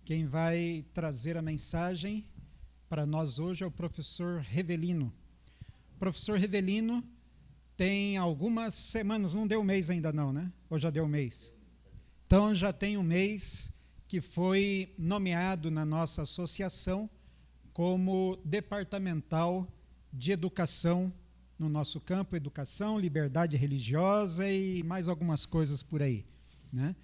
Quem vai trazer a mensagem para nós hoje é o professor Revelino. O professor Revelino tem algumas semanas, não deu mês ainda não, né? Ou já deu mês? Então já tem um mês que foi nomeado na nossa associação como departamental de educação no nosso campo, educação, liberdade religiosa e mais algumas coisas por aí, né?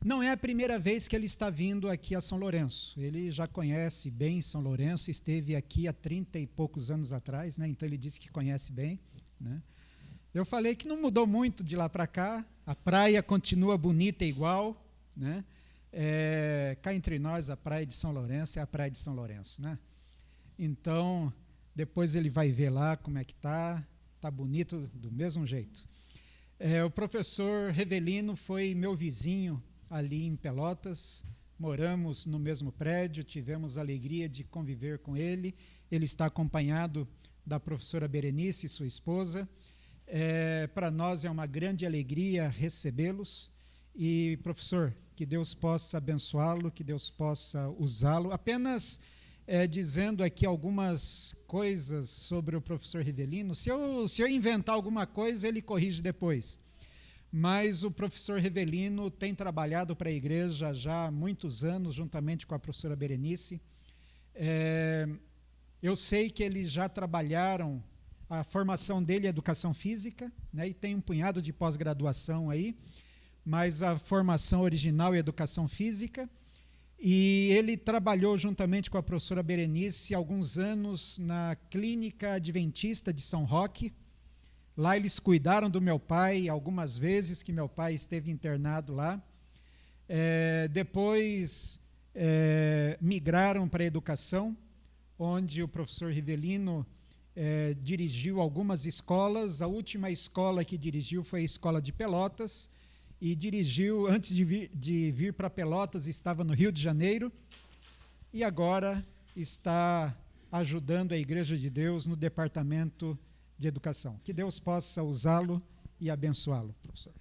Não é a primeira vez que ele está vindo aqui a São Lourenço. Ele já conhece bem São Lourenço, esteve aqui há 30 e poucos anos atrás, né? Então ele disse que conhece bem, né? Eu falei que não mudou muito de lá para cá, a praia continua bonita e igual, né? Cá entre nós, a praia de São Lourenço é a praia de São Lourenço, né? Então, depois ele vai ver lá como é que está bonito do mesmo jeito. O professor Revelino foi meu vizinho ali em Pelotas, moramos no mesmo prédio, tivemos a alegria de conviver com ele. Ele está acompanhado da professora Berenice, sua esposa. Para nós é uma grande alegria recebê-los. E, professor, que Deus possa abençoá-lo, que Deus possa usá-lo. Apenas dizendo aqui algumas coisas sobre o professor Revelino. Se eu inventar alguma coisa, ele corrige depois. Mas o professor Revelino tem trabalhado para a igreja já há muitos anos, juntamente com a professora Berenice. Eu sei que eles já trabalharam, a formação dele é educação física, né, e tem um punhado de pós-graduação aí, mas a formação original é educação física. E ele trabalhou juntamente com a professora Berenice alguns anos na Clínica Adventista de São Roque. Lá eles cuidaram do meu pai algumas vezes, que meu pai esteve internado lá. Depois migraram para a educação, onde o professor Revelino dirigiu algumas escolas. A última escola que dirigiu foi a Escola de Pelotas, e dirigiu, antes de vir para Pelotas, estava no Rio de Janeiro, e agora está ajudando a Igreja de Deus no departamento de educação. Que Deus possa usá-lo e abençoá-lo, professor.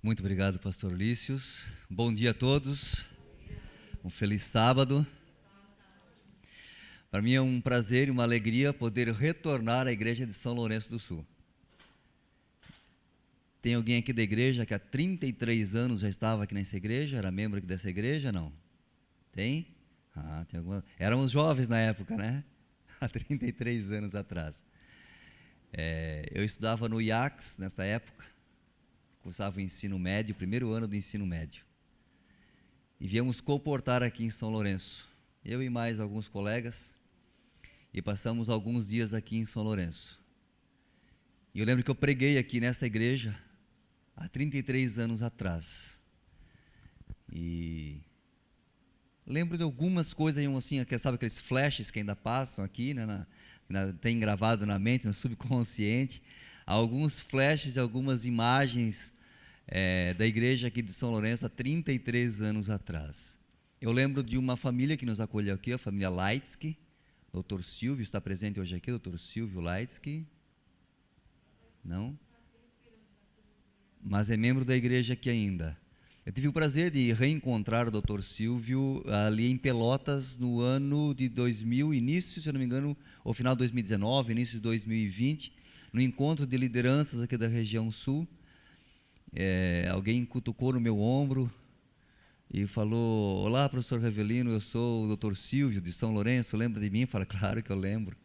Muito obrigado, pastor Lícios. Bom dia a todos. Um feliz sábado. Para mim é um prazer e uma alegria poder retornar à igreja de São Lourenço do Sul. Tem alguém aqui da igreja que há 33 anos já estava aqui nessa igreja? Era membro aqui dessa igreja? Não? Tem? Tem alguma... Éramos jovens na época, né? Há 33 anos atrás. Eu estudava no IACS nessa época, cursava o ensino médio, primeiro ano do ensino médio. E viemos comportar aqui em São Lourenço, eu e mais alguns colegas, e passamos alguns dias aqui em São Lourenço. E eu lembro que eu preguei aqui nessa igreja há 33 anos atrás. E lembro de algumas coisas, assim, sabe aqueles flashes que ainda passam aqui, né, tem gravado na mente, no subconsciente, alguns flashes e algumas imagens da igreja aqui de São Lourenço há 33 anos atrás. Eu lembro de uma família que nos acolheu aqui, a família Leitsky. Dr. Silvio está presente hoje aqui, Dr. Silvio Leitsky. Não? Mas é membro da igreja aqui ainda. Eu tive o prazer de reencontrar o Dr. Silvio ali em Pelotas no ano de 2000, início, se eu não me engano, ou final de 2019, início de 2020, no encontro de lideranças aqui da região sul. Alguém cutucou no meu ombro e falou: olá, professor Revelino, eu sou o Dr. Silvio de São Lourenço, lembra de mim? Eu falei: claro que eu lembro.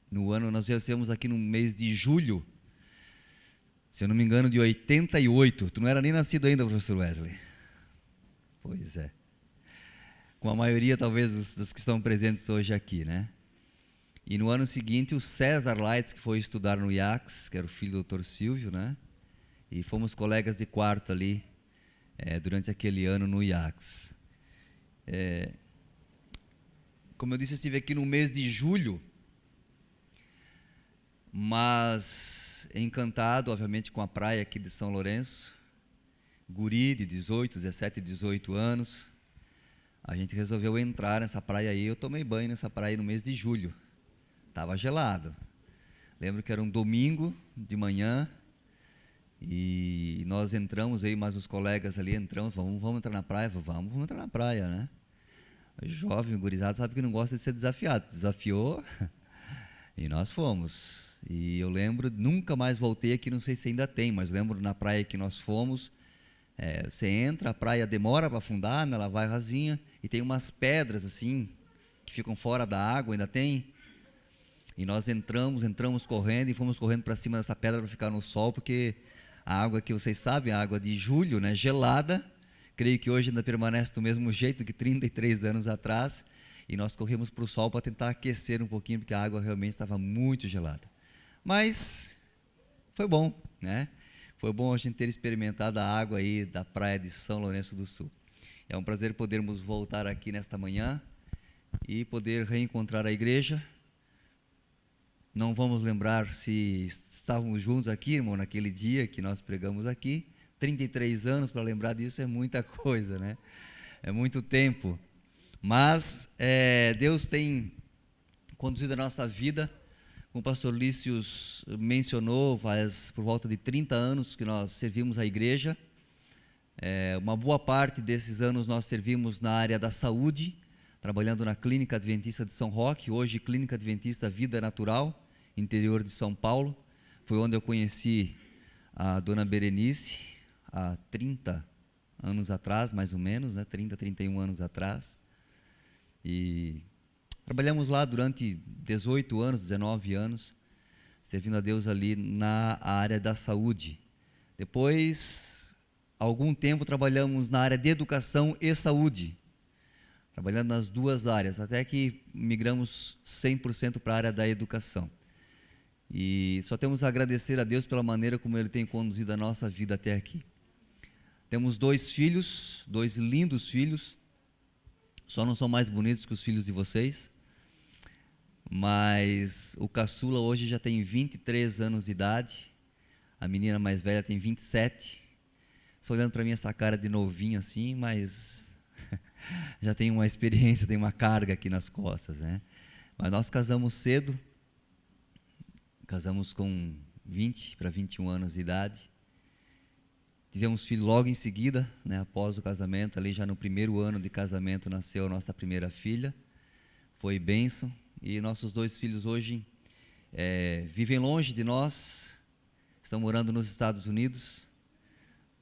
No ano, nós já estamos aqui no mês de julho, se eu não me engano, de 88. Tu não era nem nascido ainda, professor Wesley? Pois é. Com a maioria, talvez, dos que estão presentes hoje aqui, né? E no ano seguinte, o César Leitz, que foi estudar no IACS, que era o filho do Dr. Silvio, né? E fomos colegas de quarto ali, durante aquele ano no IACS. Como eu disse, eu estive aqui no mês de julho, mas encantado, obviamente, com a praia aqui de São Lourenço. Guri de 18, 17, 18 anos. A gente resolveu entrar nessa praia aí. Eu tomei banho nessa praia no mês de julho. estava gelado. Lembro que era um domingo de manhã e nós entramos aí, mas os colegas ali entramos, vamos entrar na praia? Vamos entrar na praia, né? O jovem, o gurizado, sabe que não gosta de ser desafiado. Desafiou e nós fomos. E eu lembro, nunca mais voltei aqui, não sei se ainda tem, mas lembro na praia que nós fomos, você entra, a praia demora para afundar, né, ela vai rasinha, e tem umas pedras assim, que ficam fora da água, ainda tem. E nós entramos correndo e fomos correndo para cima dessa pedra para ficar no sol, porque a água que vocês sabem, a água de julho, né, gelada, creio que hoje ainda permanece do mesmo jeito que 33 anos atrás, e nós corremos para o sol para tentar aquecer um pouquinho, porque a água realmente estava muito gelada. Mas foi bom, né? Foi bom a gente ter experimentado a água aí da praia de São Lourenço do Sul. É um prazer podermos voltar aqui nesta manhã e poder reencontrar a igreja. Não vamos lembrar se estávamos juntos aqui, irmão, naquele dia que nós pregamos aqui. 33 anos, para lembrar disso, é muita coisa, né? É muito tempo. Mas Deus tem conduzido a nossa vida, como o pastor Lícios mencionou, faz por volta de 30 anos que nós servimos a igreja. Uma boa parte desses anos nós servimos na área da saúde, trabalhando na Clínica Adventista de São Roque, hoje Clínica Adventista Vida Natural, interior de São Paulo. Foi onde eu conheci a dona Berenice, há 30 anos atrás, mais ou menos, né? 30, 31 anos atrás. E trabalhamos lá durante 18 anos, 19 anos, servindo a Deus ali na área da saúde. Depois, algum tempo, trabalhamos na área de educação e saúde, trabalhando nas duas áreas, até que migramos 100% para a área da educação. E só temos a agradecer a Deus pela maneira como Ele tem conduzido a nossa vida até aqui. Temos 2 filhos, 2 lindos filhos, só não são mais bonitos que os filhos de vocês, mas o caçula hoje já tem 23 anos de idade, a menina mais velha tem 27, só olhando para mim essa cara de novinho assim, mas já tem uma experiência, tem uma carga aqui nas costas, né? Mas nós casamos cedo, casamos com 20 para 21 anos de idade, tivemos filho logo em seguida, né, após o casamento, ali já no primeiro ano de casamento nasceu a nossa primeira filha, foi bênção, e nossos 2 filhos hoje vivem longe de nós, estão morando nos Estados Unidos,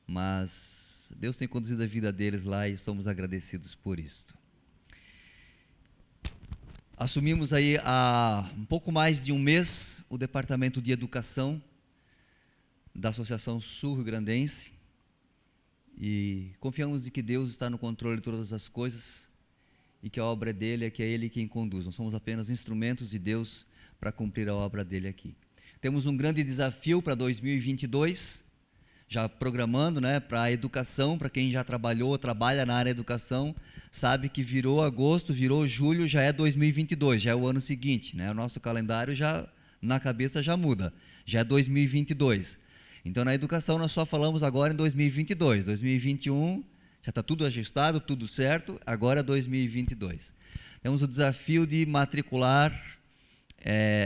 mas Deus tem conduzido a vida deles lá e somos agradecidos por isto. Assumimos aí há um pouco mais de um mês o departamento de educação da Associação Sul-Rio-Grandense e confiamos em que Deus está no controle de todas as coisas e que a obra é dele, é que é ele quem conduz. Nós somos apenas instrumentos de Deus para cumprir a obra dele aqui. Temos um grande desafio para 2022, já programando, né, para a educação, para quem já trabalhou ou trabalha na área da educação, sabe que virou agosto, virou julho, já é 2022, já é o ano seguinte, né? O nosso calendário já na cabeça já muda, já é 2022. Então, na educação, nós só falamos agora em 2022. 2021, já está tudo ajustado, tudo certo, agora é 2022. Temos o desafio de matricular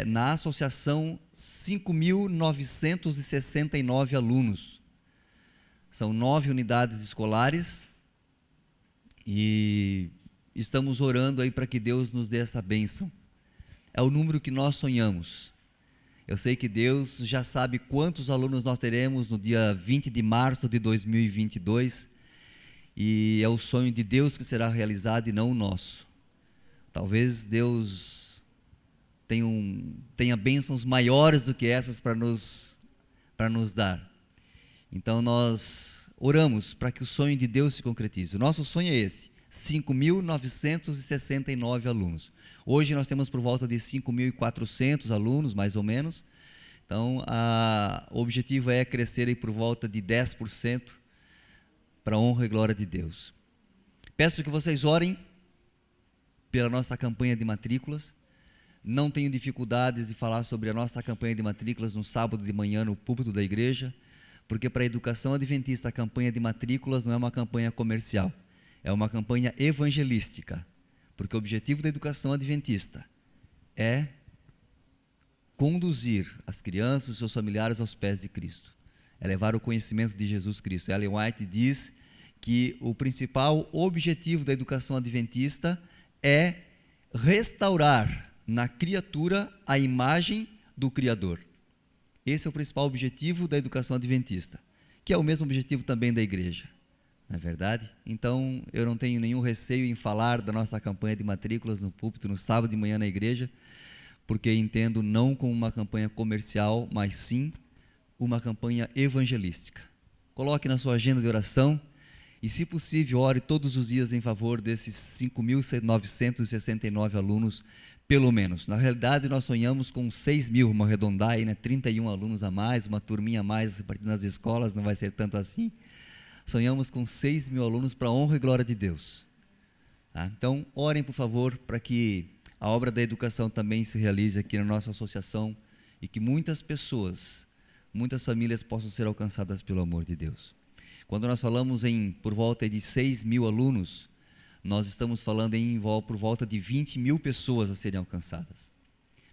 na associação 5.969 alunos. São 9 unidades escolares e estamos orando aí para que Deus nos dê essa bênção. É o número que nós sonhamos. Eu sei que Deus já sabe quantos alunos nós teremos no dia 20 de março de 2022 e é o sonho de Deus que será realizado e não o nosso. Talvez Deus tenha bênçãos maiores do que essas para nos dar. Então nós oramos para que o sonho de Deus se concretize. O nosso sonho é esse, 5.969 alunos. Hoje nós temos por volta de 5.400 alunos, mais ou menos. Então, o objetivo é crescer aí por volta de 10% para a honra e glória de Deus. Peço que vocês orem pela nossa campanha de matrículas. Não tenho dificuldades de falar sobre a nossa campanha de matrículas no sábado de manhã no púlpito da igreja, porque para a educação adventista a campanha de matrículas não é uma campanha comercial, é uma campanha evangelística. Porque o objetivo da educação adventista é conduzir as crianças e seus familiares aos pés de Cristo, é levar o conhecimento de Jesus Cristo. Ellen White diz que o principal objetivo da educação adventista é restaurar na criatura a imagem do Criador. Esse é o principal objetivo da educação adventista, que é o mesmo objetivo também da igreja, não é verdade? Então, eu não tenho nenhum receio em falar da nossa campanha de matrículas no púlpito, no sábado de manhã na igreja, porque entendo não como uma campanha comercial, mas sim uma campanha evangelística. Coloque na sua agenda de oração e, se possível, ore todos os dias em favor desses 5.969 alunos, pelo menos. Na realidade, nós sonhamos com 6.000, vamos arredondar aí, né? 31 alunos a mais, uma turminha a mais repartida nas escolas, não vai ser tanto assim. Sonhamos com 6.000 alunos para a honra e glória de Deus. Tá? Então, orem, por favor, para que a obra da educação também se realize aqui na nossa associação e que muitas pessoas, muitas famílias possam ser alcançadas pelo amor de Deus. Quando nós falamos em por volta de 6.000 alunos, nós estamos falando por volta de 20.000 pessoas a serem alcançadas.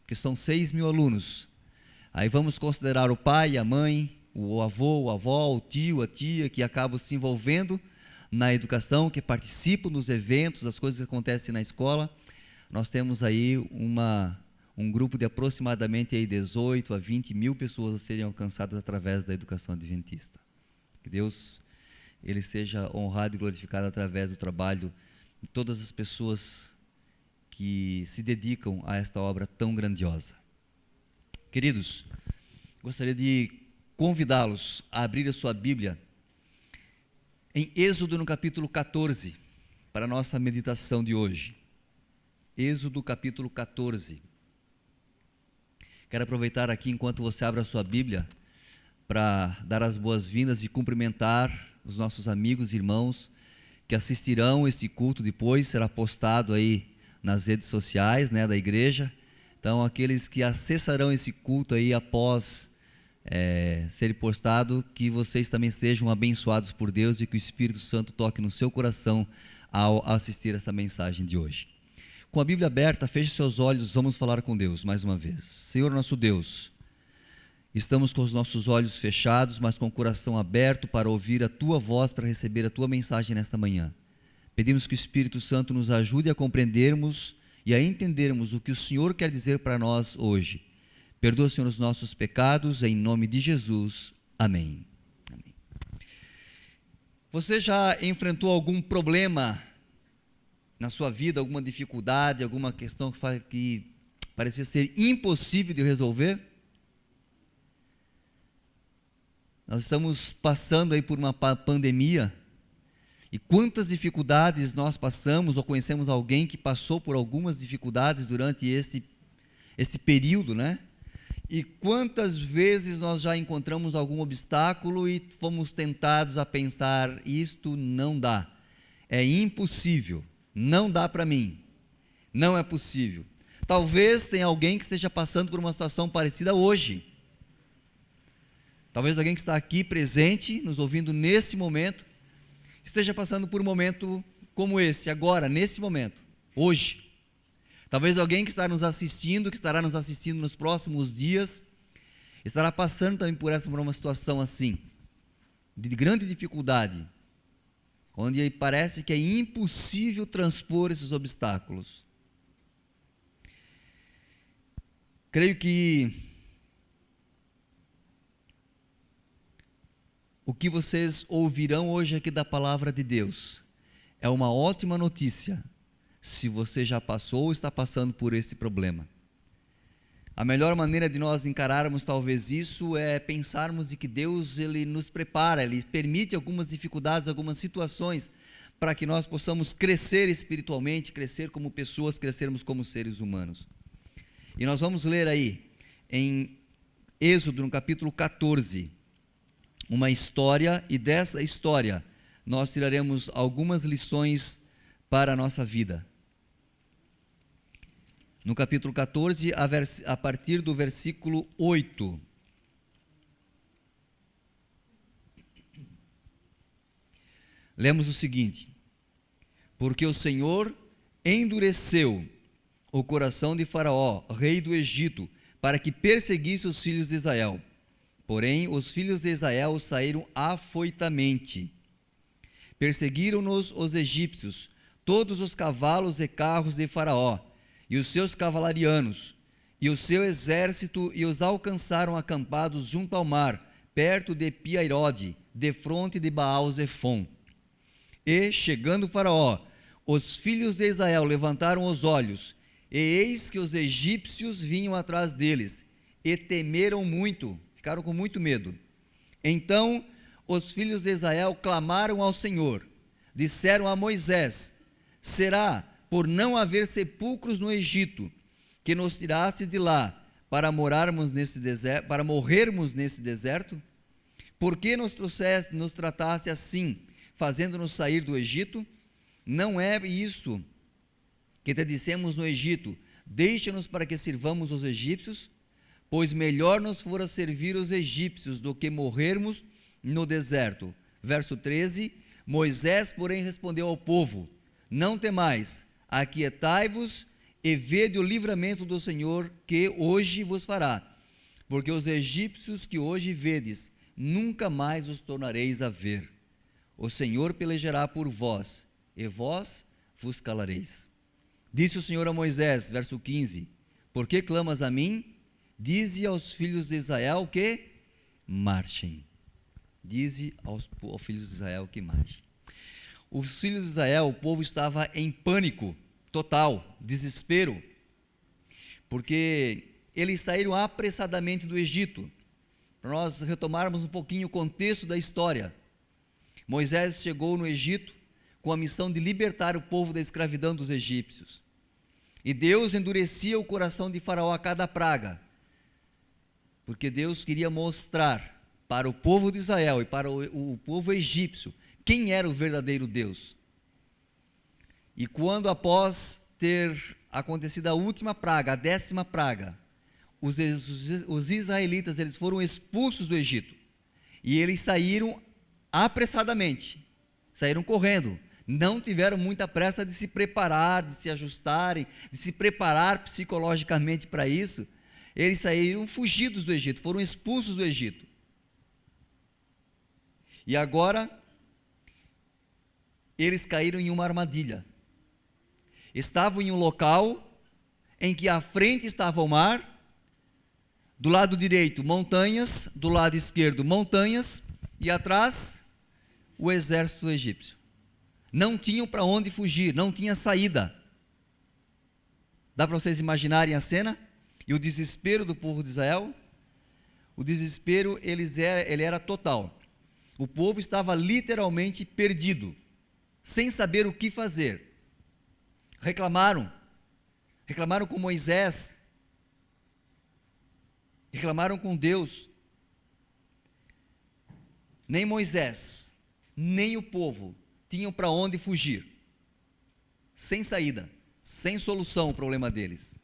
Porque são 6.000 alunos. Aí vamos considerar o pai, a mãe, o avô, a avó, o tio, a tia, que acabam se envolvendo na educação, que participam dos eventos, das coisas que acontecem na escola. Nós temos aí um grupo de aproximadamente aí 18 a 20.000 pessoas a serem alcançadas através da educação adventista. Que Deus Ele seja honrado e glorificado através do trabalho de todas as pessoas que se dedicam a esta obra tão grandiosa. Queridos, gostaria de convidá-los a abrir a sua Bíblia em Êxodo no capítulo 14, para a nossa meditação de hoje. Êxodo capítulo 14. Quero aproveitar aqui, enquanto você abre a sua Bíblia, para dar as boas-vindas e cumprimentar os nossos amigos e irmãos que assistirão esse culto depois, será postado aí nas redes sociais, né, da igreja. Então, aqueles que acessarão esse culto aí após ser postado, que vocês também sejam abençoados por Deus e que o Espírito Santo toque no seu coração ao assistir essa mensagem de hoje. Com a Bíblia aberta, feche seus olhos, vamos falar com Deus mais uma vez. Senhor nosso Deus, estamos com os nossos olhos fechados, mas com o coração aberto para ouvir a Tua voz, para receber a Tua mensagem nesta manhã. Pedimos que o Espírito Santo nos ajude a compreendermos e a entendermos o que o Senhor quer dizer para nós hoje. Perdoa, Senhor, os nossos pecados, em nome de Jesus. Amém. Amém. Você já enfrentou algum problema na sua vida, alguma dificuldade, alguma questão que parecia ser impossível de resolver? Nós estamos passando aí por uma pandemia, e quantas dificuldades nós passamos, ou conhecemos alguém que passou por algumas dificuldades durante esse período, né? E quantas vezes nós já encontramos algum obstáculo e fomos tentados a pensar, isto não dá, é impossível, não dá para mim, não é possível. Talvez tenha alguém que esteja passando por uma situação parecida hoje. Talvez alguém que está aqui presente, nos ouvindo nesse momento, esteja passando por um momento como esse, agora, nesse momento, hoje. Talvez alguém que está nos assistindo, que estará nos assistindo nos próximos dias, estará passando também por uma situação assim, de grande dificuldade, onde parece que é impossível transpor esses obstáculos. Creio que o que vocês ouvirão hoje aqui da palavra de Deus é uma ótima notícia, se você já passou ou está passando por esse problema. A melhor maneira de nós encararmos talvez isso é pensarmos de que Deus Ele nos prepara, Ele permite algumas dificuldades, algumas situações, para que nós possamos crescer espiritualmente, crescer como pessoas, crescermos como seres humanos. E nós vamos ler aí, em Êxodo, no capítulo 14, uma história, e dessa história nós tiraremos algumas lições para a nossa vida. No capítulo 14, a partir do versículo 8. Lemos o seguinte: porque o Senhor endureceu o coração de Faraó, rei do Egito, para que perseguisse os filhos de Israel. Porém, os filhos de Israel saíram afoitamente. Perseguiram-nos os egípcios, todos os cavalos e carros de Faraó, e os seus cavalarianos, e o seu exército, e os alcançaram acampados junto ao mar, perto de Pi-Hairode, defronte de Baal-Zefon. E, chegando Faraó, os filhos de Israel levantaram os olhos, e eis que os egípcios vinham atrás deles, e temeram muito, ficaram com muito medo. Então, os filhos de Israel clamaram ao Senhor, disseram a Moisés: será por não haver sepulcros no Egito, que nos tiraste de lá para morarmos nesse deserto, para morrermos nesse deserto? Por que nos trataste assim, fazendo-nos sair do Egito? Não é isso que te dissemos no Egito: deixa-nos para que sirvamos os egípcios? Pois melhor nos fora servir os egípcios do que morrermos no deserto. Verso 13, Moisés, porém, respondeu ao povo: não temais, aquietai-vos e vede o livramento do Senhor que hoje vos fará, porque os egípcios que hoje vedes, nunca mais os tornareis a ver. O Senhor pelejará por vós, e vós vos calareis. Disse o Senhor a Moisés, verso 15: por que clamas a mim? Dize aos filhos de Israel que marchem. Dize aos filhos de Israel que marchem. Os filhos de Israel, o povo estava em pânico total, desespero, porque eles saíram apressadamente do Egito. Para nós retomarmos um pouquinho o contexto da história, Moisés chegou no Egito com a missão de libertar o povo da escravidão dos egípcios, e Deus endurecia o coração de Faraó a cada praga, porque Deus queria mostrar para o povo de Israel e para o povo egípcio quem era o verdadeiro Deus. E quando, após ter acontecido a última praga, a 10ª praga, os israelitas, eles foram expulsos do Egito, e eles saíram apressadamente, saíram correndo, não tiveram muita pressa de se preparar, de se ajustarem, de se preparar psicologicamente para isso. Eles saíram fugidos do Egito, foram expulsos do Egito. E agora, eles caíram em uma armadilha. Estavam em um local em que à frente estava o mar, do lado direito montanhas, do lado esquerdo montanhas, e atrás o exército egípcio. Não tinham para onde fugir, não tinha saída. Dá para vocês imaginarem a cena? E o desespero do povo de Israel? O desespero, ele era total. O povo estava literalmente perdido, sem saber o que fazer. Reclamaram com Moisés, reclamaram com Deus. Nem Moisés, nem o povo tinham para onde fugir, sem saída, sem solução o problema deles.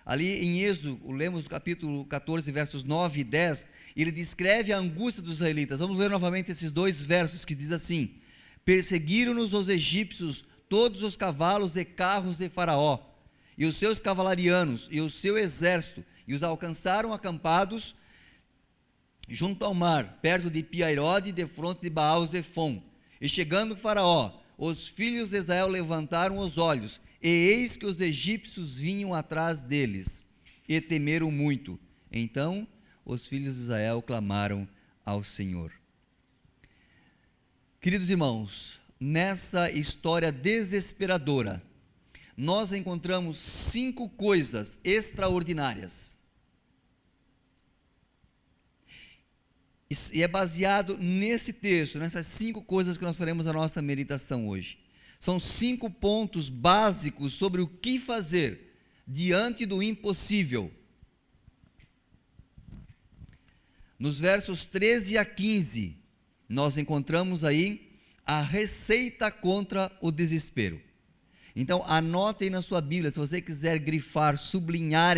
Ali em Êxodo, lemos o capítulo 14, versos 9 e 10, ele descreve a angústia dos israelitas. Vamos ler novamente esses 2 versos que diz assim: perseguiram-nos os egípcios, todos os cavalos e carros de Faraó, e os seus cavalarianos, e o seu exército, e os alcançaram acampados junto ao mar, perto de Pi-Hairode, defronte de Baal-Zefon. E chegando Faraó, os filhos de Israel levantaram os olhos, e eis que os egípcios vinham atrás deles, e temeram muito. Então os filhos de Israel clamaram ao Senhor. Queridos irmãos, nessa história desesperadora, nós encontramos 5 coisas extraordinárias. E é baseado nesse texto, nessas 5 coisas que nós faremos a nossa meditação hoje. São 5 pontos básicos sobre o que fazer diante do impossível. Nos versos 13 a 15, nós encontramos aí a receita contra o desespero. Então, anote aí na sua Bíblia, se você quiser grifar, sublinhar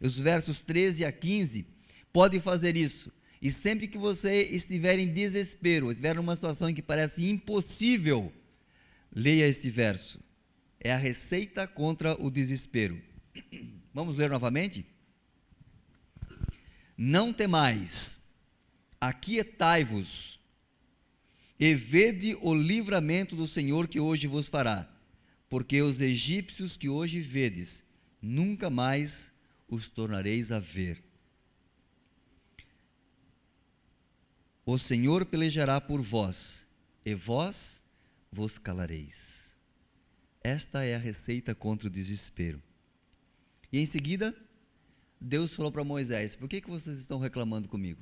os versos 13 a 15, pode fazer isso. E sempre que você estiver em desespero, estiver numa situação em que parece impossível, leia este verso. É a receita contra o desespero. Vamos ler novamente? não temais, aquietai-vos, e vede o livramento do Senhor que hoje vos fará, porque os egípcios que hoje vedes, nunca mais os tornareis a ver. O Senhor pelejará por vós, e vós vos calareis. Esta é a receita contra o desespero. E em seguida, Deus falou para Moisés: por que vocês estão reclamando comigo?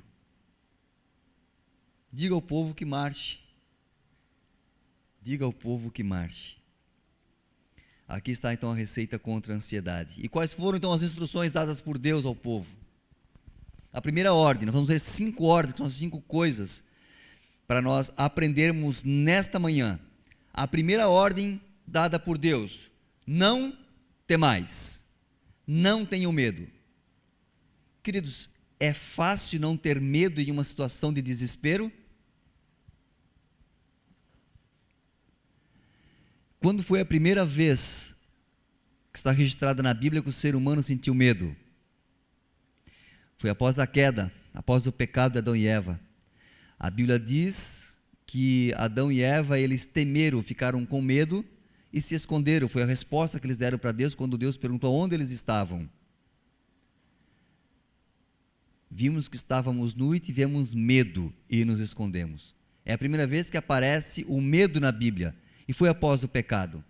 Diga ao povo que marche. Diga ao povo que marche. Aqui está então a receita contra a ansiedade. E quais foram então as instruções dadas por Deus ao povo? A primeira ordem, nós vamos ver 5 ordens, que são 5 coisas para nós aprendermos nesta manhã. A primeira ordem dada por Deus: não temais, não tenham medo. Queridos, é fácil não ter medo em uma situação de desespero? Quando foi a primeira vez que está registrada na Bíblia que o ser humano sentiu medo? Foi após a queda, após o pecado de Adão e Eva. A Bíblia diz que Adão e Eva, eles temeram, ficaram com medo e se esconderam. Foi a resposta que eles deram para Deus quando Deus perguntou onde eles estavam. Vimos que estávamos nus e tivemos medo e nos escondemos. É a primeira vez que aparece o medo na Bíblia e foi após o pecado.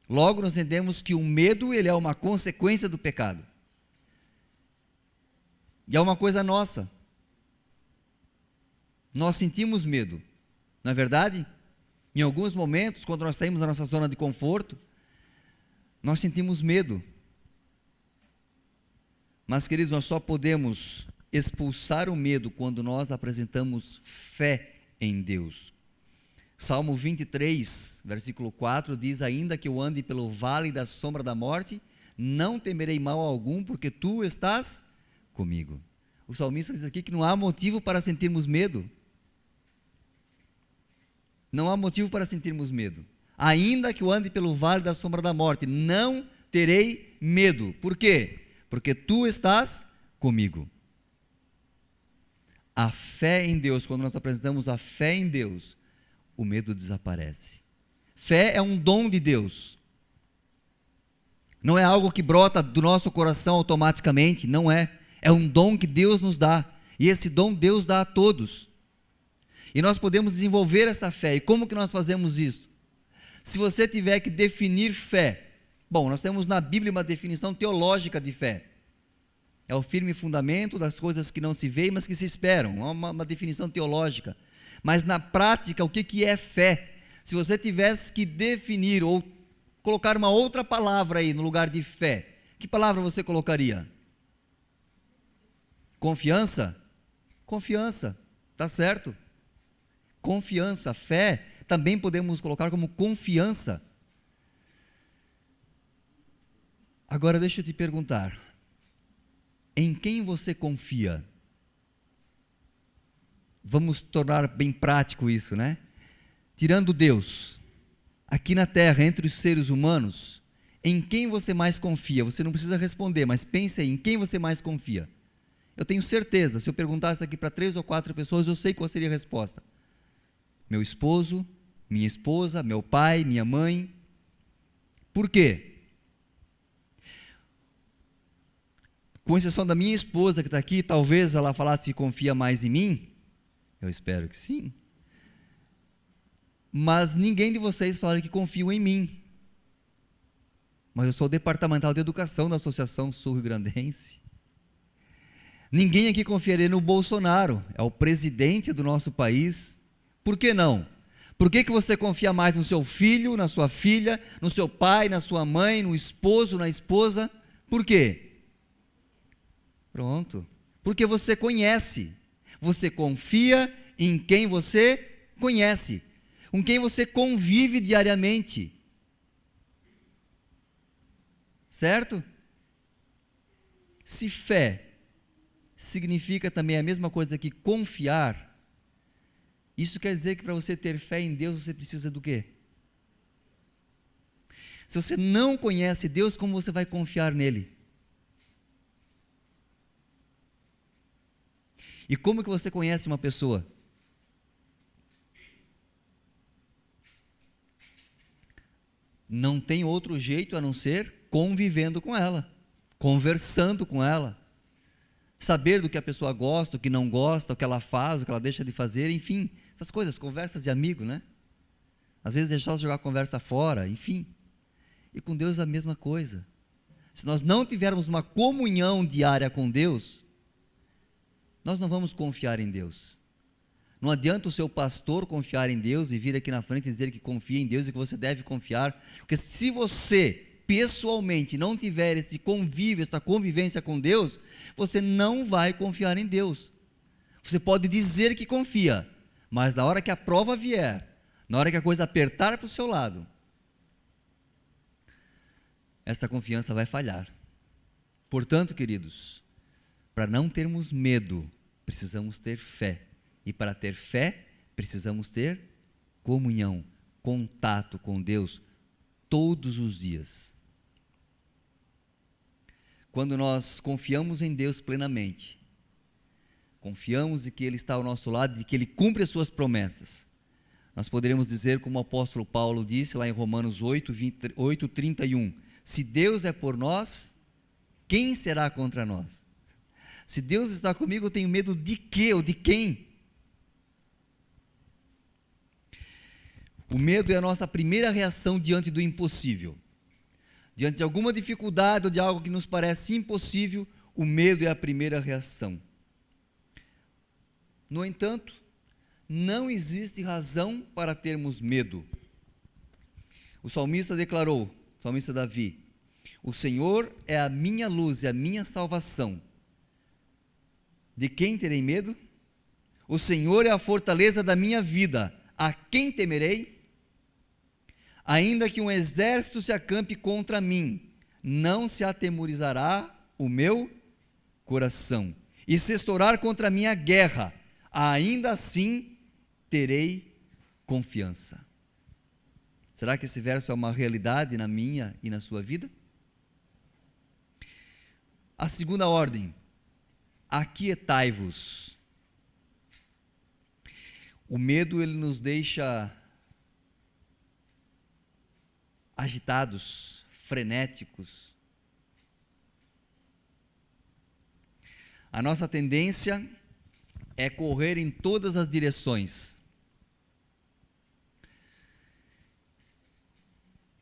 Logo nós entendemos que o medo, ele é uma consequência do pecado. E é uma coisa nossa. Nós sentimos medo. Não é verdade? Em alguns momentos, quando nós saímos da nossa zona de conforto, nós sentimos medo. Mas, queridos, nós só podemos expulsar o medo quando nós apresentamos fé em Deus. Salmo 23, versículo 4 diz: ainda que eu ande pelo vale da sombra da morte, não temerei mal algum, porque tu estás comigo. O salmista diz aqui que não há motivo para sentirmos medo. Não há motivo para sentirmos medo. Ainda que eu ande pelo vale da sombra da morte, não terei medo. Por quê? Porque tu estás comigo. A fé em Deus, quando nós apresentamos a fé em Deus, o medo desaparece. Fé é um dom de Deus. Não é algo que brota do nosso coração automaticamente, não é. É um dom que Deus nos dá. E esse dom Deus dá a todos. E nós podemos desenvolver essa fé. E como que nós fazemos isso? Se você tiver que definir fé, bom, nós temos na Bíblia uma definição teológica de fé. É o firme fundamento das coisas que não se veem, mas que se esperam. É uma definição teológica. Mas na prática, o que é fé? Se você tivesse que definir ou colocar uma outra palavra aí no lugar de fé, que palavra você colocaria? Confiança? Confiança, tá certo. Confiança, fé, também podemos colocar como confiança. Agora deixa eu te perguntar, em quem você confia? Vamos tornar bem prático isso, né? Tirando Deus, aqui na terra, entre os seres humanos, em quem você mais confia? Você não precisa responder, mas pense aí, em quem você mais confia? Eu tenho certeza, se eu perguntasse aqui para 3 ou 4 pessoas, eu sei qual seria a resposta. Meu esposo, minha esposa, meu pai, minha mãe. Por quê? Com exceção da minha esposa que está aqui, talvez ela falasse que confia mais em mim. Eu espero que sim. Mas ninguém de vocês falaram que confiam em mim. Mas eu sou o departamental de educação da Associação Sul-Rio-Grandense. Ninguém aqui confiaria no Bolsonaro, é o presidente do nosso país. Por que não? Por que você confia mais no seu filho, na sua filha, no seu pai, na sua mãe, no esposo, na esposa? Por quê? Pronto. Porque você conhece. Você confia em quem você conhece, com quem você convive diariamente. Certo? Se fé significa também a mesma coisa que confiar, isso quer dizer que para você ter fé em Deus, você precisa do quê? Se você não conhece Deus, como você vai confiar nele? E como que você conhece uma pessoa? Não tem outro jeito a não ser convivendo com ela, conversando com ela, saber do que a pessoa gosta, o que não gosta, o que ela faz, o que ela deixa de fazer, enfim, essas coisas, conversas de amigo, né? Às vezes deixar jogar a conversa fora, enfim. E com Deus é a mesma coisa. Se nós não tivermos uma comunhão diária com Deus, nós não vamos confiar em Deus. Não adianta o seu pastor confiar em Deus e vir aqui na frente e dizer que confia em Deus e que você deve confiar, porque se você pessoalmente não tiver esse convívio, essa convivência com Deus, você não vai confiar em Deus. Você pode dizer que confia, mas na hora que a prova vier, na hora que a coisa apertar para o seu lado, essa confiança vai falhar. Portanto, queridos, para não termos medo, precisamos ter fé. E para ter fé, precisamos ter comunhão, contato com Deus todos os dias. Quando nós confiamos em Deus plenamente, confiamos em que Ele está ao nosso lado e que Ele cumpre as suas promessas, nós poderemos dizer, como o apóstolo Paulo disse lá em Romanos 8:31, se Deus é por nós, quem será contra nós? Se Deus está comigo, eu tenho medo de quê ou de quem? O medo é a nossa primeira reação diante do impossível. Diante de alguma dificuldade ou de algo que nos parece impossível, o medo é a primeira reação. No entanto, não existe razão para termos medo. O salmista declarou, o salmista Davi, o Senhor é a minha luz e a minha salvação. De quem terei medo? O Senhor é a fortaleza da minha vida. A quem temerei? Ainda que um exército se acampe contra mim, não se atemorizará o meu coração. E se estourar contra mim a guerra, ainda assim terei confiança. Será que esse verso é uma realidade na minha e na sua vida? A segunda ordem, aquietai-vos. O medo, ele nos deixa agitados, frenéticos. A nossa tendência é correr em todas as direções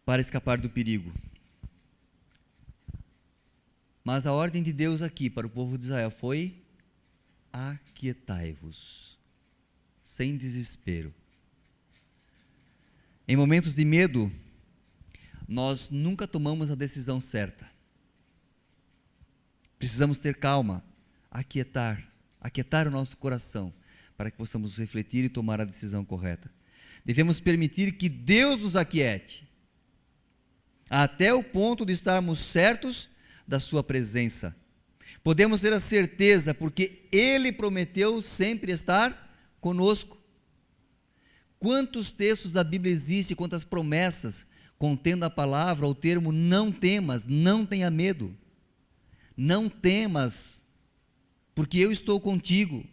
para escapar do perigo. Mas a ordem de Deus aqui para o povo de Israel foi: aquietai-vos, sem desespero. Em momentos de medo, nós nunca tomamos a decisão certa. Precisamos ter calma, aquietar o nosso coração, para que possamos refletir e tomar a decisão correta. Devemos permitir que Deus nos aquiete, até o ponto de estarmos certos da sua presença. Podemos ter a certeza, porque Ele prometeu sempre estar conosco. Quantos textos da Bíblia existem, quantas promessas, contendo a palavra, o termo não temas, não tenha medo. Não temas, porque eu estou contigo.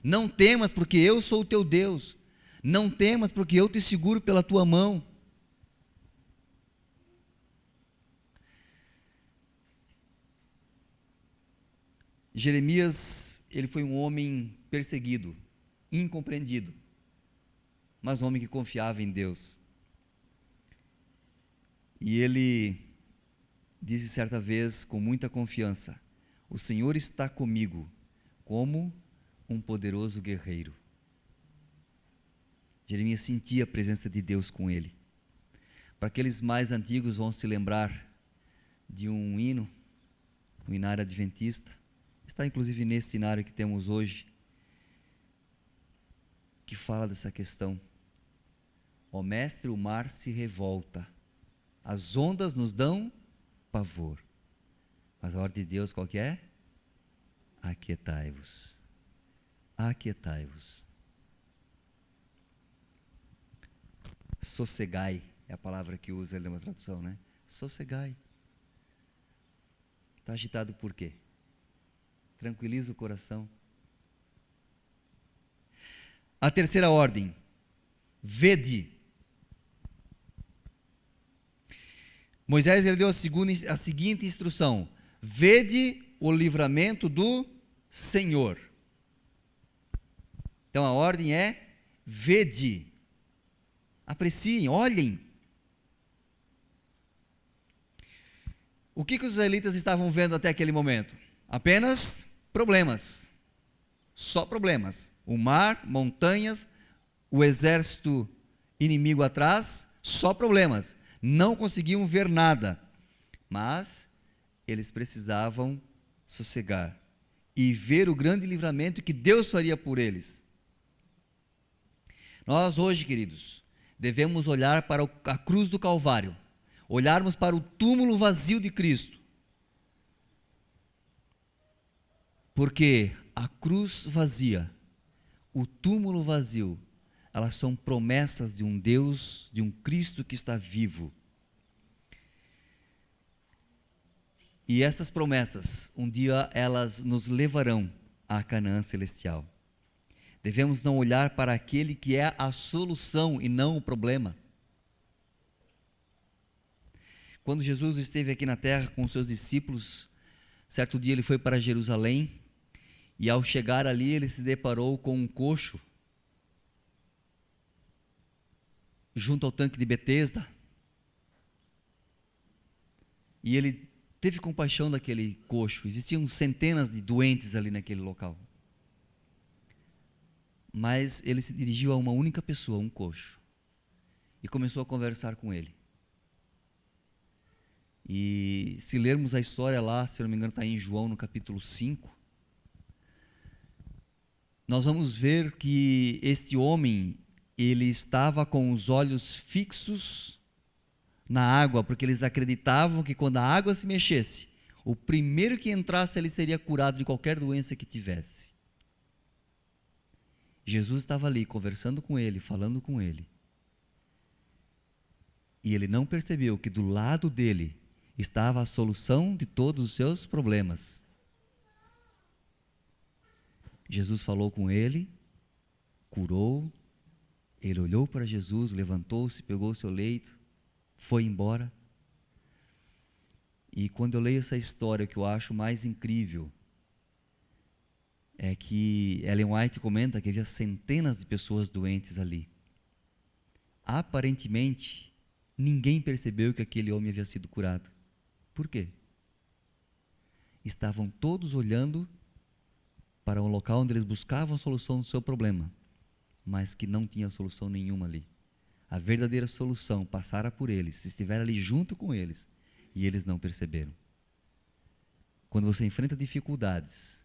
Não temas, porque eu sou o teu Deus. Não temas, porque eu te seguro pela tua mão. Jeremias, ele foi um homem perseguido, incompreendido, mas um homem que confiava em Deus. E ele disse certa vez com muita confiança: o Senhor está comigo como um poderoso guerreiro. Jeremias sentia a presença de Deus com ele. Para aqueles mais antigos vão se lembrar de um hino, um hinário adventista, está inclusive nesse hinário que temos hoje, que fala dessa questão. Ó mestre, o mar se revolta, as ondas nos dão pavor, mas a ordem de Deus qual que é? Aquietai-vos, aquietai-vos. Sossegai é a palavra que usa ali numa tradução, né? Sossegai. Está agitado por quê? Tranquiliza o coração. A terceira ordem, vede. Moisés ele deu a seguinte instrução: vede o livramento do Senhor. Então a ordem é vede. Apreciem, olhem. O que os israelitas estavam vendo até aquele momento? Apenas problemas. Só problemas. O mar, montanhas, o exército inimigo atrás, só problemas. Não conseguiam ver nada. Mas eles precisavam sossegar e ver o grande livramento que Deus faria por eles. Nós hoje, queridos, devemos olhar para a cruz do Calvário, olharmos para o túmulo vazio de Cristo, porque a cruz vazia, o túmulo vazio, elas são promessas de um Deus, de um Cristo que está vivo. E essas promessas, um dia elas nos levarão à Canaã celestial. Devemos não olhar para aquele que é a solução e não o problema. Quando Jesus esteve aqui na terra com os seus discípulos, certo dia ele foi para Jerusalém, e ao chegar ali ele se deparou com um coxo, junto ao tanque de Betesda, e ele teve compaixão daquele coxo. Existiam centenas de doentes ali naquele local, mas ele se dirigiu a uma única pessoa, um coxo, e começou a conversar com ele. E se lermos a história lá, se não me engano está em João no capítulo 5, nós vamos ver que este homem, ele estava com os olhos fixos na água, porque eles acreditavam que quando a água se mexesse, o primeiro que entrasse ali seria curado de qualquer doença que tivesse. Jesus estava ali conversando com ele, falando com ele, e ele não percebeu que do lado dele estava a solução de todos os seus problemas. Jesus falou com ele, curou, ele olhou para Jesus, levantou-se, pegou o seu leito, foi embora. E quando eu leio essa história, o que eu acho mais incrível é que Ellen White comenta que havia centenas de pessoas doentes ali. Aparentemente, ninguém percebeu que aquele homem havia sido curado. Por quê? Estavam todos olhando para um local onde eles buscavam a solução do seu problema, mas que não tinha solução nenhuma ali. A verdadeira solução passara por eles, estivera ali junto com eles, e eles não perceberam. Quando você enfrenta dificuldades,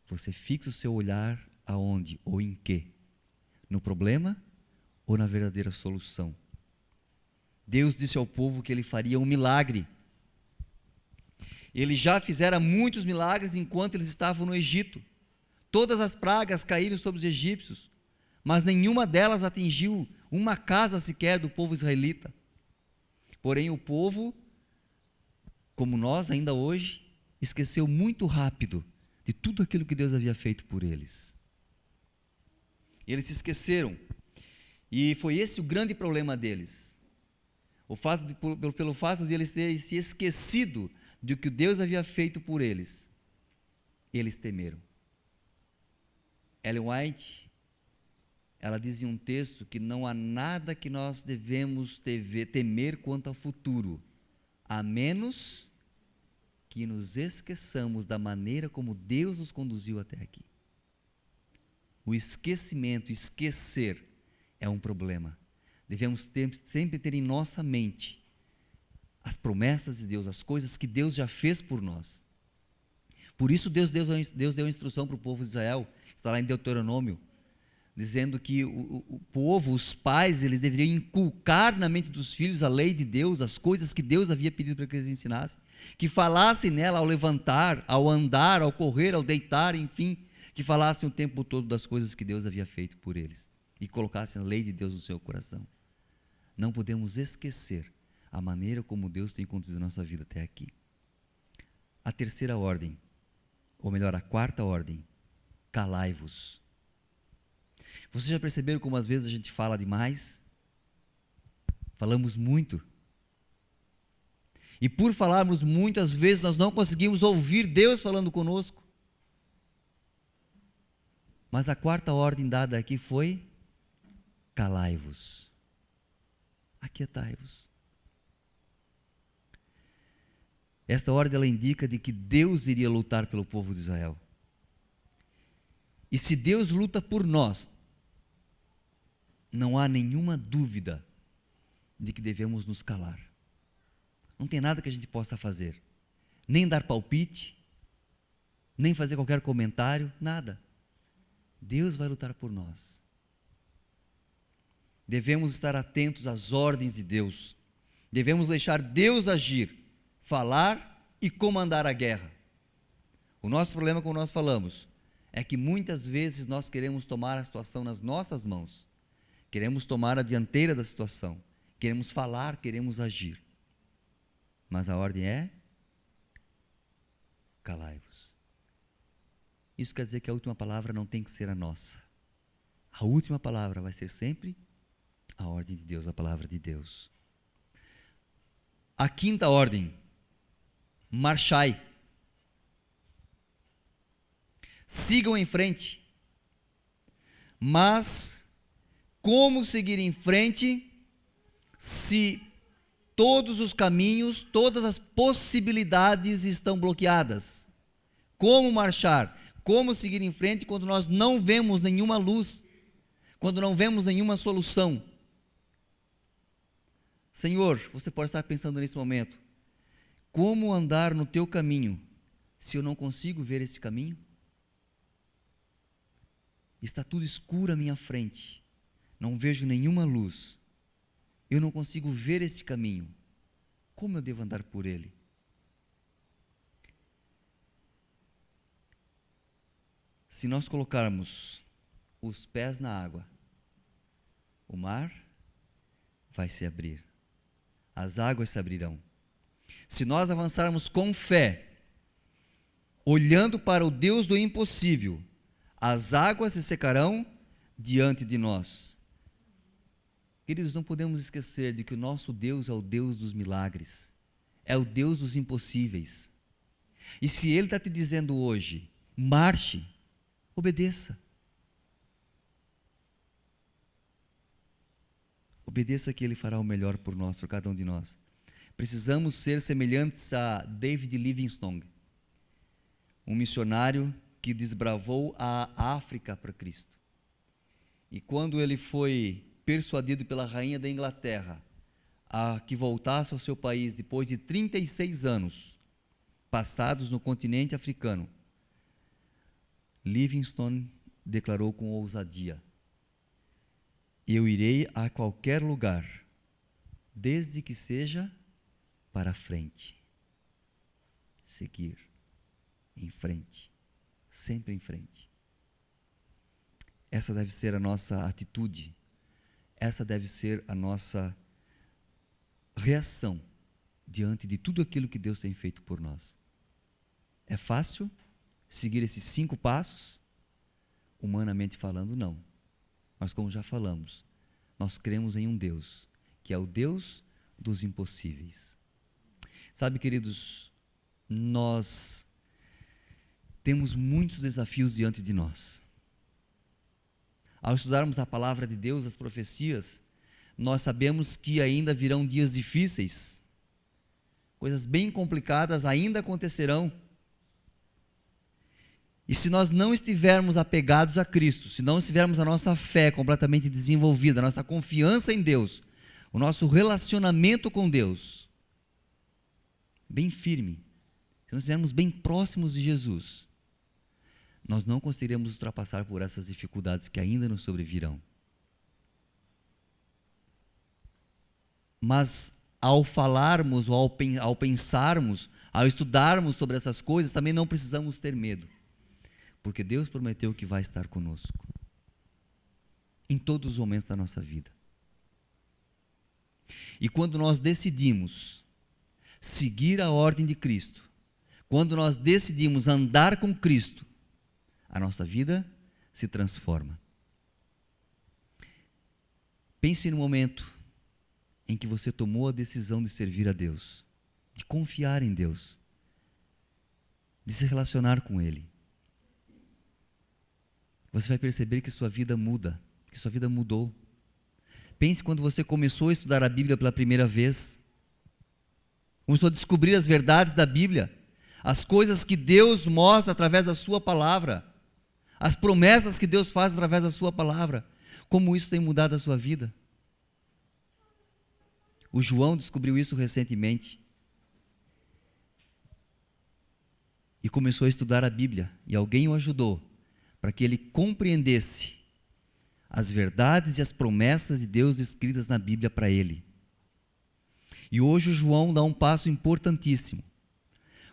você fixa o seu olhar aonde ou em quê? No problema ou na verdadeira solução? Deus disse ao povo que ele faria um milagre. Ele já fizera muitos milagres enquanto eles estavam no Egito. Todas as pragas caíram sobre os egípcios, mas nenhuma delas atingiu uma casa sequer do povo israelita. Porém, o povo, como nós ainda hoje, esqueceu muito rápido de tudo aquilo que Deus havia feito por eles. Eles se esqueceram, e foi esse o grande problema deles. Pelo fato de eles terem se esquecido do que Deus havia feito por eles, eles temeram. Ellen White, ela diz em um texto que não há nada que nós devemos temer quanto ao futuro, a menos que nos esqueçamos da maneira como Deus nos conduziu até aqui. O esquecimento, esquecer, é um problema. Devemos sempre ter em nossa mente as promessas de Deus, as coisas que Deus já fez por nós. Por isso Deus deu a instrução para o povo de Israel, está lá em Deuteronômio, dizendo que o povo, os pais, eles deveriam inculcar na mente dos filhos a lei de Deus, as coisas que Deus havia pedido para que eles ensinassem, que falassem nela ao levantar, ao andar, ao correr, ao deitar, enfim, que falassem o tempo todo das coisas que Deus havia feito por eles e colocassem a lei de Deus no seu coração. Não podemos esquecer a maneira como Deus tem conduzido a nossa vida até aqui. A terceira ordem, ou melhor, a quarta ordem, calai-vos. Vocês já perceberam como às vezes a gente fala demais? Falamos muito. E por falarmos muito, às vezes nós não conseguimos ouvir Deus falando conosco. Mas a quarta ordem dada aqui foi: calai-vos, aquietai-vos. Esta ordem ela indica de que Deus iria lutar pelo povo de Israel. E se Deus luta por nós, não há nenhuma dúvida de que devemos nos calar. Não tem nada que a gente possa fazer, nem dar palpite, nem fazer qualquer comentário, nada. Deus vai lutar por nós. Devemos estar atentos às ordens de Deus. Devemos deixar Deus agir, falar e comandar a guerra. O nosso problema, como nós falamos, é que muitas vezes nós queremos tomar a situação nas nossas mãos. Queremos tomar a dianteira da situação. Queremos falar, queremos agir. Mas a ordem é: calai-vos. Isso quer dizer que a última palavra não tem que ser a nossa. A última palavra vai ser sempre a ordem de Deus, a palavra de Deus. A quinta ordem: marchai. Sigam em frente. Mas como seguir em frente se todos os caminhos, todas as possibilidades estão bloqueadas? Como marchar? Como seguir em frente quando nós não vemos nenhuma luz, quando não vemos nenhuma solução? Senhor, você pode estar pensando nesse momento: como andar no teu caminho se eu não consigo ver esse caminho? Está tudo escuro à minha frente, não vejo nenhuma luz, eu não consigo ver esse caminho. Como eu devo andar por ele? Se nós colocarmos os pés na água, o mar vai se abrir, as águas se abrirão. Se nós avançarmos com fé, olhando para o Deus do impossível, as águas se secarão diante de nós. Queridos, não podemos esquecer de que o nosso Deus é o Deus dos milagres, é o Deus dos impossíveis. E se Ele está te dizendo hoje: marche, obedeça. Obedeça que Ele fará o melhor por nós, por cada um de nós. Precisamos ser semelhantes a David Livingstone, um missionário que desbravou a África para Cristo. E quando ele foi persuadido pela rainha da Inglaterra a que voltasse ao seu país depois de 36 anos passados no continente africano, Livingstone declarou com ousadia: eu irei a qualquer lugar, desde que seja para frente. Seguir em frente, sempre em frente. Essa deve ser a nossa atitude, essa deve ser a nossa reação diante de tudo aquilo que Deus tem feito por nós. É fácil seguir esses 5 passos? Humanamente falando, não. Mas como já falamos, nós cremos em um Deus, que é o Deus dos impossíveis. Sabe, queridos, nós temos muitos desafios diante de nós. Ao estudarmos a palavra de Deus, as profecias, nós sabemos que ainda virão dias difíceis, coisas bem complicadas ainda acontecerão. E se nós não estivermos apegados a Cristo, se não tivermos a nossa fé completamente desenvolvida, a nossa confiança em Deus, o nosso relacionamento com Deus bem firme, se nós estivermos bem próximos de Jesus, nós não conseguiremos ultrapassar por essas dificuldades que ainda nos sobrevirão. Mas ao falarmos, ou ao pensarmos, ao estudarmos sobre essas coisas, também não precisamos ter medo, porque Deus prometeu que vai estar conosco em todos os momentos da nossa vida. E quando nós decidimos seguir a ordem de Cristo, quando nós decidimos andar com Cristo, a nossa vida se transforma. Pense no momento em que você tomou a decisão de servir a Deus, de confiar em Deus, de se relacionar com Ele. Você vai perceber que sua vida muda, que sua vida mudou. Pense quando você começou a estudar a Bíblia pela primeira vez, começou a descobrir as verdades da Bíblia, as coisas que Deus mostra através da sua palavra, as promessas que Deus faz através da sua palavra, como isso tem mudado a sua vida. O João descobriu isso recentemente e começou a estudar a Bíblia, e alguém o ajudou para que ele compreendesse as verdades e as promessas de Deus escritas na Bíblia para ele. E hoje o João dá um passo importantíssimo.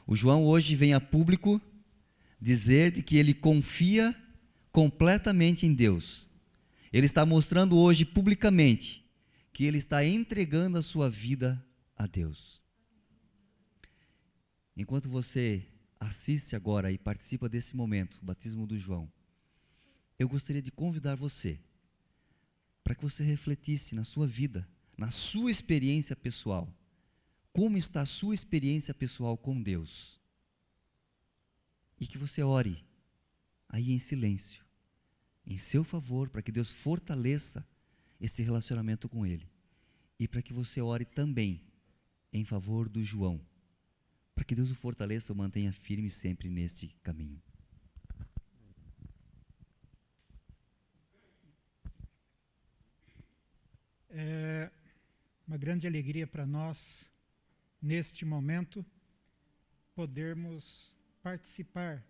O João hoje vem a público dizer de que ele confia completamente em Deus. Ele está mostrando hoje publicamente que ele está entregando a sua vida a Deus. Enquanto você assiste agora e participa desse momento, o batismo do João, eu gostaria de convidar você para que você refletisse na sua vida, na sua experiência pessoal. Como está a sua experiência pessoal com Deus? E que você ore aí em silêncio, em seu favor, para que Deus fortaleça esse relacionamento com Ele. E para que você ore também em favor do João, para que Deus o fortaleça e o mantenha firme sempre neste caminho. É uma grande alegria para nós, neste momento, podermos participar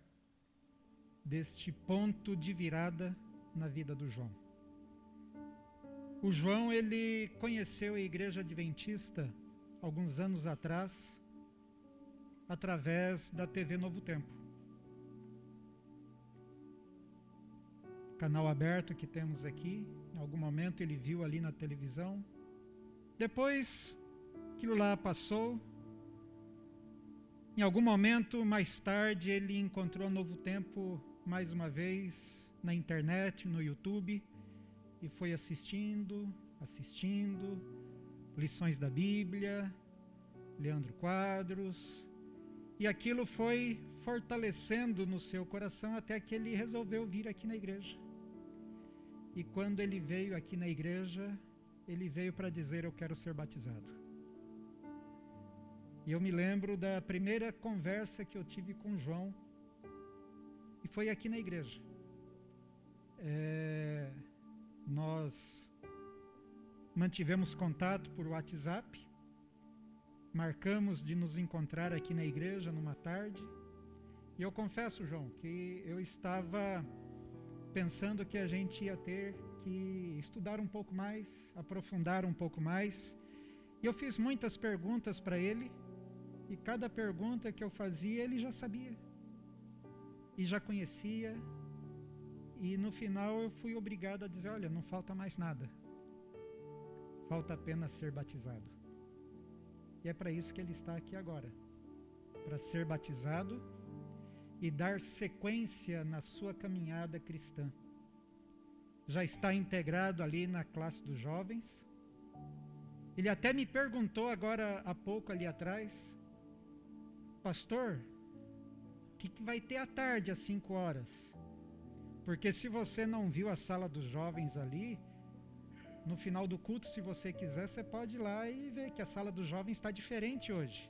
deste ponto de virada na vida do João. O João, ele conheceu a Igreja Adventista alguns anos atrás, através da TV Novo Tempo. Canal aberto que temos aqui, em algum momento ele viu ali na televisão. Depois, aquilo lá passou. Em algum momento, mais tarde, ele encontrou Novo Tempo mais uma vez na internet, no YouTube, e foi assistindo, lições da Bíblia, Leandro Quadros, e aquilo foi fortalecendo no seu coração até que ele resolveu vir aqui na igreja. E quando ele veio aqui na igreja, ele veio para dizer: eu quero ser batizado. E eu me lembro da primeira conversa que eu tive com o João, e foi aqui na igreja. Nós mantivemos contato por WhatsApp, marcamos de nos encontrar aqui na igreja numa tarde, e eu confesso, João, que eu estava pensando que a gente ia ter que estudar um pouco mais, aprofundar um pouco mais, e eu fiz muitas perguntas para ele, e cada pergunta que eu fazia ele já sabia, e já conhecia, e no final eu fui obrigado a dizer: olha, não falta mais nada, falta apenas ser batizado. E é para isso que ele está aqui agora, para ser batizado e dar sequência na sua caminhada cristã. Já está integrado ali na classe dos jovens. Ele até me perguntou agora há pouco ali atrás: pastor, o que vai ter à tarde às 5 horas? Porque se você não viu a sala dos jovens ali, no final do culto, se você quiser, você pode ir lá e ver que a sala dos jovens está diferente hoje.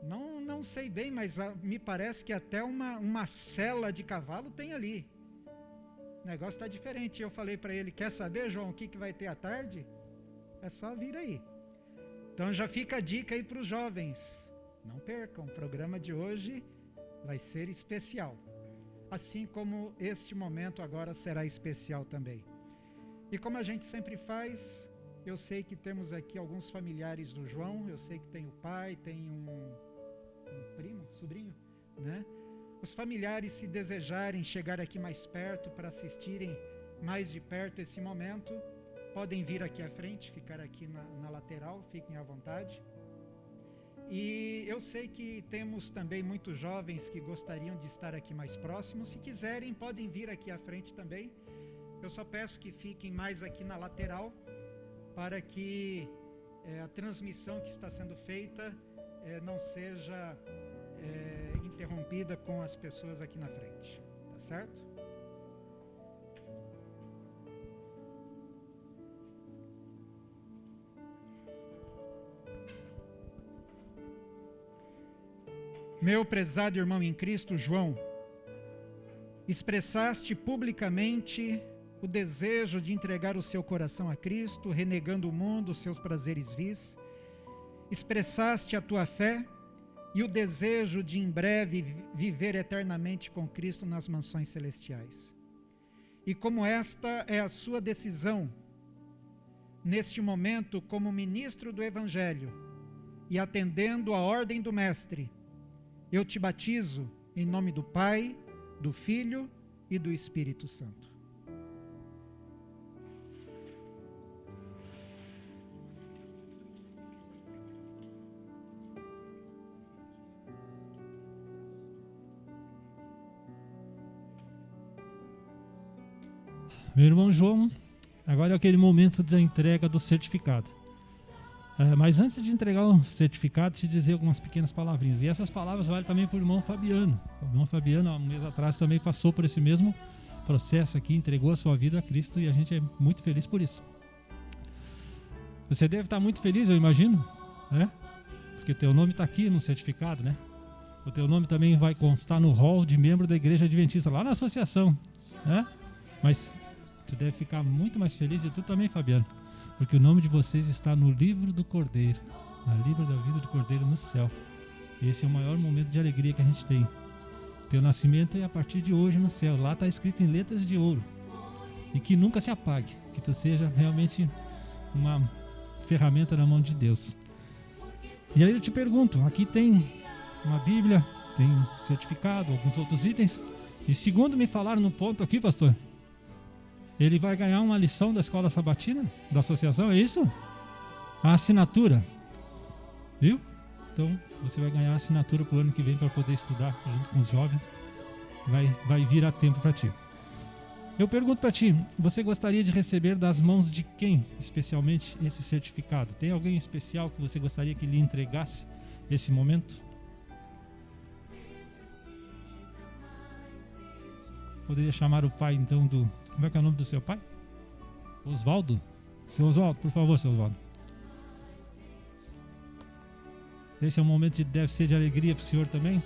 Não sei bem, mas me parece que até uma sela de cavalo tem ali. O negócio está diferente. Eu falei para ele: quer saber, João, o que vai ter à tarde? É só vir aí. Então já fica a dica aí para os jovens. Não percam, o programa de hoje vai ser especial. Assim como este momento agora será especial também. E como a gente sempre faz, eu sei que temos aqui alguns familiares do João, eu sei que tem o pai, tem um primo, sobrinho, né? Os familiares, se desejarem chegar aqui mais perto para assistirem mais de perto esse momento, podem vir aqui à frente, ficar aqui na lateral, fiquem à vontade. E eu sei que temos também muitos jovens que gostariam de estar aqui mais próximos. Se quiserem, podem vir aqui à frente também. Eu só peço que fiquem mais aqui na lateral, para que a transmissão que está sendo feita não seja interrompida com as pessoas aqui na frente. Tá certo? Meu prezado irmão em Cristo, João, expressaste publicamente o desejo de entregar o seu coração a Cristo, renegando o mundo, os seus prazeres vis. Expressaste a tua fé e o desejo de em breve viver eternamente com Cristo nas mansões celestiais. E como esta é a sua decisão, neste momento, como ministro do Evangelho, e atendendo à ordem do Mestre, eu te batizo em nome do Pai, do Filho e do Espírito Santo. Meu irmão João, agora é aquele momento da entrega do certificado. Mas antes de entregar o certificado, te dizer algumas pequenas palavrinhas. E essas palavras valem também para o irmão Fabiano. O irmão Fabiano, há um mês atrás, também passou por esse mesmo processo aqui, entregou a sua vida a Cristo e a gente é muito feliz por isso. Você deve estar muito feliz, eu imagino, né? Porque teu nome está aqui no certificado, né? O teu nome também vai constar no hall de membro da Igreja Adventista, lá na associação, né? Mas tu deve ficar muito mais feliz, e tu também, Fabiano, porque o nome de vocês está no livro do Cordeiro, no livro da vida do Cordeiro no céu. Esse é o maior momento de alegria que a gente tem. Teu nascimento é a partir de hoje no céu. Lá está escrito em letras de ouro. E que nunca se apague, que tu seja realmente uma ferramenta na mão de Deus. E aí eu te pergunto, aqui tem uma Bíblia, tem um certificado, alguns outros itens. E segundo me falaram no ponto aqui, pastor, ele vai ganhar uma lição da escola sabatina, da associação, é isso? A assinatura. Viu? Então, você vai ganhar a assinatura para o ano que vem para poder estudar junto com os jovens. Vai virar tempo para ti. Eu pergunto para ti, você gostaria de receber das mãos de quem, especialmente, esse certificado? Tem alguém especial que você gostaria que lhe entregasse esse momento? Poderia chamar o pai, então, do... Como é que é o nome do seu pai? Oswaldo? Seu Oswaldo, por favor, seu Oswaldo. Esse é um momento que deve ser de alegria para o senhor também.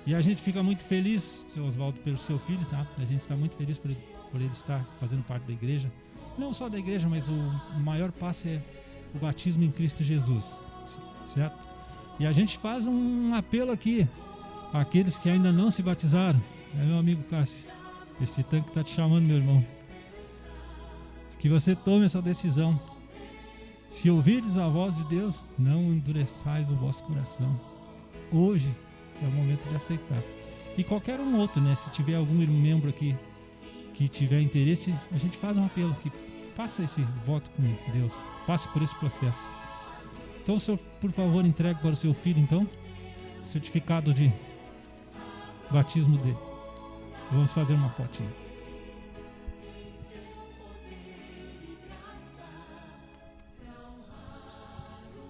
E a gente fica muito feliz, seu Oswaldo, pelo seu filho, tá? A gente está muito feliz por ele estar fazendo parte da igreja. Não só da igreja, mas o maior passo é o batismo em Cristo Jesus, certo? E a gente faz um apelo aqui àqueles que ainda não se batizaram. Meu amigo Cássio, esse tanque está te chamando, meu irmão. Que você tome essa decisão. Se ouvirdes a voz de Deus, não endureçais o vosso coração. Hoje é o momento de aceitar. E qualquer um outro, né? Se tiver algum membro aqui que tiver interesse, a gente faz um apelo que faça esse voto com Deus. Passe por esse processo. Então, senhor, por favor, entregue para o seu filho, então, o certificado de batismo dele. Vamos fazer uma fotinha.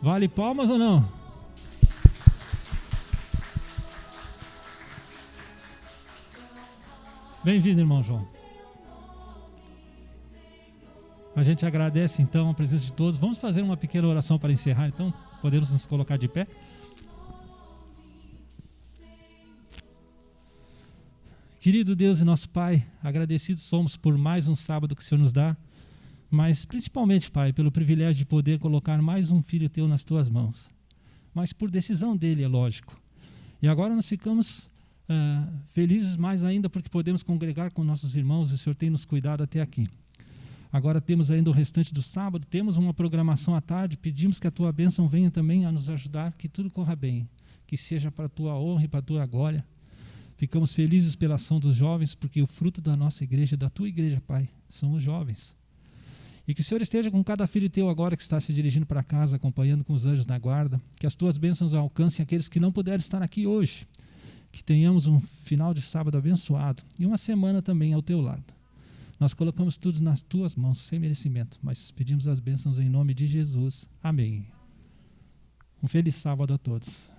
Vale palmas ou não? Bem-vindo, irmão João. A gente agradece então a presença de todos. Vamos fazer uma pequena oração para encerrar, então. Podemos nos colocar de pé? Querido Deus e nosso Pai, agradecidos somos por mais um sábado que o Senhor nos dá, mas principalmente, Pai, pelo privilégio de poder colocar mais um filho Teu nas Tuas mãos. Mas por decisão dele, é lógico. E agora nós ficamos felizes mais ainda porque podemos congregar com nossos irmãos e o Senhor tem nos cuidado até aqui. Agora temos ainda o restante do sábado, temos uma programação à tarde, pedimos que a Tua bênção venha também a nos ajudar, que tudo corra bem, que seja para a Tua honra e para a Tua glória. Ficamos felizes pela ação dos jovens, porque o fruto da nossa igreja, da Tua igreja, Pai, são os jovens. E que o Senhor esteja com cada filho Teu agora que está se dirigindo para casa, acompanhando com os anjos na guarda, que as Tuas bênçãos alcancem aqueles que não puderam estar aqui hoje, que tenhamos um final de sábado abençoado e uma semana também ao teu lado. Nós colocamos tudo nas tuas mãos, sem merecimento, mas pedimos as bênçãos em nome de Jesus. Amém. Um feliz sábado a todos.